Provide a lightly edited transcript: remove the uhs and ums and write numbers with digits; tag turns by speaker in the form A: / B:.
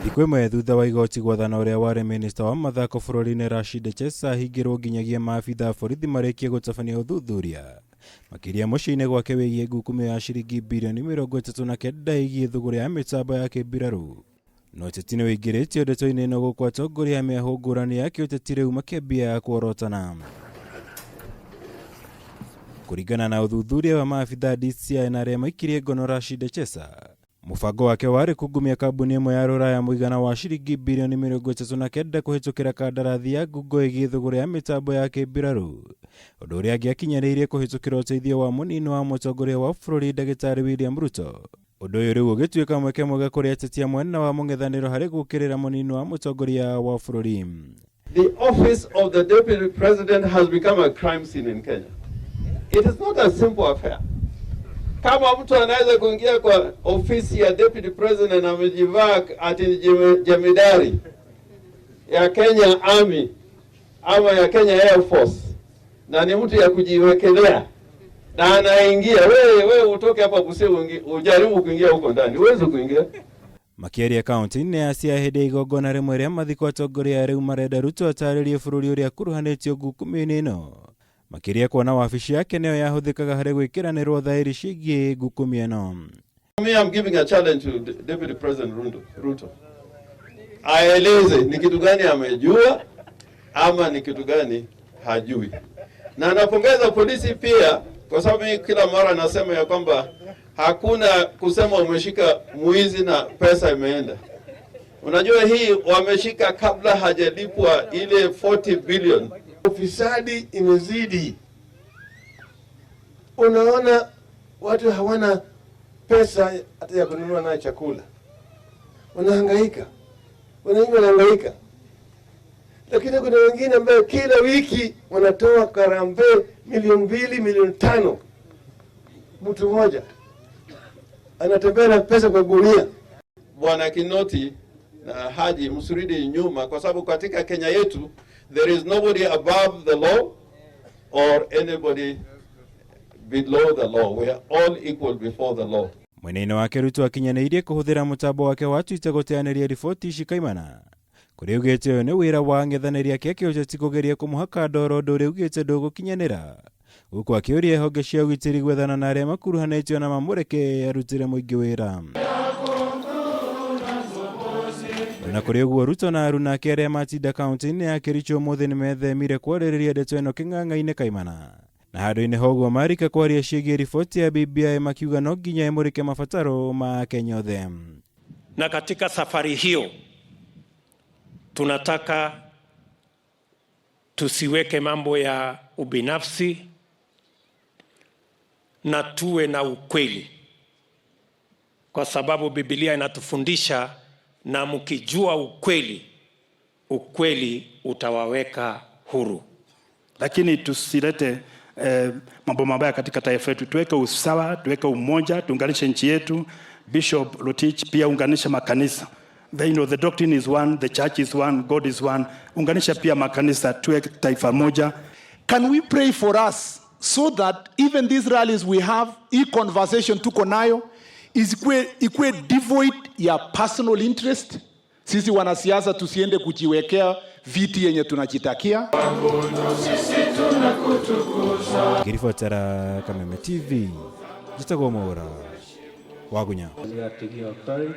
A: Thikũ ĩmwe thutha wa igoti gwathana ũrĩa warĩ minista wa mathako bũrũri-inĩ Rashid Chesa hingĩrwo nginyagia maabitha borithi marĩkie gũtabania ũthuthuria makĩria mũciĩ-inĩ gwake wĩgiĩ ngukumio ya ciringi birioni 39 ĩgiĩ thũgũrĩ ya mĩtambo ya kĩmbirarũ. No ũteti nĩ wĩingĩrĩtio ndeto-inĩ ĩno gũkũ atongoria a mĩahũ ngũrani ya kĩũteti rĩu makĩambia kuorotana. Kũringana na ũthuthuria wa maabitha DCI na arĩa maikirie ngono Rashid Chesa, mũbango wake warĩ kungumia kambuni ĩmwe ya rũraya mũigana wa ciringi birioni 39 kũhĩtũkĩra kandarathi ya ngungo ĩgiĩ thũgũrĩ ya mĩtambo ya kĩmbirarũ, ũndũ ũrĩa angĩakinyanĩirie kũhĩtũkĩra ũteithio wa mũnini wa mũtongoria wa bũrũri Ndagĩtarĩ William Ruto. Ũndũ ũyũ rĩu ũgĩtuĩka mweke mwega kũrĩ ateti a mwena wa mũng'ethanĩro harĩ gũkĩrĩra mũnini wa mũtongoria wa bũrũri.
B: The office of the deputy president has become a crime scene in Kenya. It is not a simple affair. Kama mtu anaweza kuingia kwa ofisi ya deputy president amejivaa ati jemedari ya Kenya Army ama ya Kenya Air Force na ni mtu ya kujiwekelea na anaingia, wewe utoke hapa Busia ujaribu kuingia huko ndani, uweze kuingia.
A: Makĩaria kaunti-inĩ ya Siaya hĩndĩ ya igongona rĩmwe rĩa mathiko atongoria rĩu marenda Ruto atarĩrie bũrũri ũrĩa akuruhanĩtio ngukumio-inĩ ĩno, makĩria kuona wabici yake nĩyo yahũthĩkaga harĩ gwĩkĩranĩrwo thaĩri ciĩgiĩ ngukumio ĩno.
B: I'm giving a challenge to Deputy President Ruto. Aeleze ni kitu gani amejua ama ni kitu gani hajui. Na napongeza polisi pia kwa sababu kila mara nasema ya kwamba hakuna kusema umeshika muizi na pesa imeenda. Unajua hii wameshika kabla hajalipwa ile 40 billion.
C: Ufisadi imezidi. Unaona watu hawana pesa hata ya kununua nayo chakula. Wanahangaika. Wananchi wanahangaika. Lakini kuna wengine ambao kila wiki wanatoa karambe milioni 2, milioni 5. Mtu mmoja anatembea na pesa kwa gunia.
B: Bwana Kinoti na Haji msuridi nyuma kwa sababu katika Kenya yetu there is nobody above the law or anybody below the law. We are all equal before the law.
A: Mwena-inĩ wake Ruto akinyanĩirie kũhũthĩra mũtambo wake wa Twitter gũteanĩria riboti ici kaimana, kũrĩa augĩte ũyũ nĩ wĩra wa ng'ethanĩri ake kĩũteti kũgeria kũmũhaka ndoro ũndũ ũrĩa augĩte ndũgũkinyanĩra, gũkũ akĩũria honge cia ũgitĩri gwethana na arĩa makuruhanĩtio na mamũreke arutĩre mũingĩ wĩra. Na kũrĩ ũguo Ruto na aruna ake arĩa matinda kaunti-inĩ ya Kericho ũmũthĩ nĩ methemire kwarĩrĩria ndeto ĩno kĩng'ang'a-inĩ kaimana, na handũ-inĩ ha ũguo marika kwaria ciĩgiĩ riboti ya BBI makiuga no nginya ĩmũrĩke mabataro ma Kenya othe.
D: Na katika safari hiyo tunataka tusiweke mambo ya ubinafsi na tuwe na ukweli, kwa sababu Biblia inatufundisha na mkijua ukweli, ukweli utawaweka huru.
E: Lakini tusilete mambo mabaya katika taifa letu. Tuweke usawa, tuweke umoja, tuunganishe nchi yetu. Bishop Rotich pia unganisha makanisa. The doctrine is one, the church is one, God is one. Unganisha pia makanisa, tuwe taifa moja.
F: Can we pray for us so that even these rallies we have, conversation tuko nayo, ikuwe devoid ya personal interest? Sisi wanasiasa tusiende kujiwekea viti yenye tunajitakia.
A: Kiribotera Kameme TV, Jitagwo Mwaura, Wagunya.